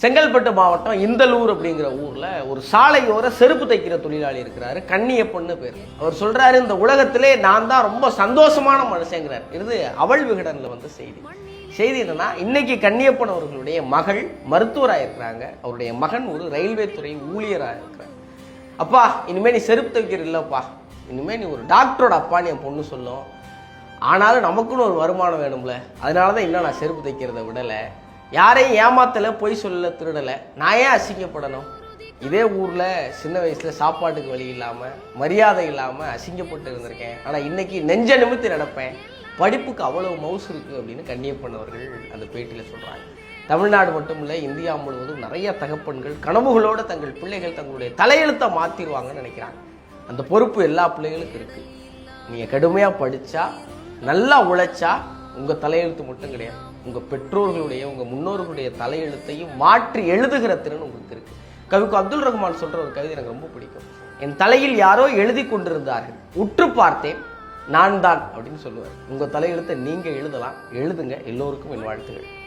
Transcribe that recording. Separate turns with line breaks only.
செங்கல்பட்டு மாவட்டம் இந்தலூர் அப்படிங்கிற ஊர்ல ஒரு சாலையோர செருப்பு தைக்கிற தொழிலாளி இருக்கிறாரு, கண்ணியப்பன்னு பேர். அவர் சொல்றாரு, இந்த உலகத்திலே நான் தான் ரொம்ப சந்தோஷமான மனுஷங்கிறார். இது அவள் விகடன்ல வந்து செய்தி என்னன்னா, இன்னைக்கு கண்ணியப்பன் அவர்களுடைய மகள் மருத்துவராக இருக்கிறாங்க, அவருடைய மகன் ஒரு ரயில்வே துறை ஊழியராக இருக்கிறார். அப்பா இனிமே நீ செருப்பு தைக்கிற இல்லப்பா, இனிமே நீ ஒரு டாக்டரோட அப்பான்னு என் பொண்ணு சொல்லும். ஆனாலும் நமக்குன்னு ஒரு வருமானம் வேணும்ல, அதனாலதான் இன்னும் நான் செருப்பு தைக்கிறத விடலை, யாரையும் ஏமாத்தலை, பொய் சொல்லலை, திருடலை, நான் ஏன் அசிங்கப்படணும்? இதே ஊரில் சின்ன வயசில் சாப்பாட்டுக்கு வழி இல்லாமல் மரியாதை இல்லாமல் அசிங்கப்பட்டு இருந்திருக்கேன். ஆனால் இன்னைக்கு நெஞ்ச நிமித்தி நடப்பேன், படிப்புக்கு அவ்வளவு மவுசு இருக்குது அப்படின்னு கண்ணியப்பன் அவர்கள் அந்த பேட்டியில் சொல்கிறாங்க. தமிழ்நாடு மட்டும் இல்லை, இந்தியா முழுவதும் நிறைய தகப்பன்கள் கனவுகளோடு தங்கள் பிள்ளைகள் தங்களுடைய தலையெழுத்தை மாற்றிடுவாங்கன்னு நினைக்கிறாங்க. அந்த பொறுப்பு எல்லா பிள்ளைகளுக்கும் இருக்குது. நீங்கள் கடுமையாக படித்தா, நல்லா உழைச்சா, உங்கள் தலையெழுத்து மட்டும் கிடையாது, உங்கள் பெற்றோர்களுடைய உங்கள் முன்னோர்களுடைய தலையெழுத்தையும் மாற்றி எழுதுகிற திறன் உங்களுக்கு இருக்குது. கவிக்கு அப்துல் ரஹ்மான் சொல்கிற ஒரு கவிதை எனக்கு ரொம்ப பிடிக்கும். என் தலையில் யாரோ எழுதி கொண்டிருந்தார்கள், உற்று பார்த்தேன், நான் தான் அப்படின்னு சொல்லுவார். உங்கள் தலையெழுத்தை நீங்கள் எழுதலாம், எழுதுங்க. எல்லோருக்கும் என் வாழ்த்துக்கள்.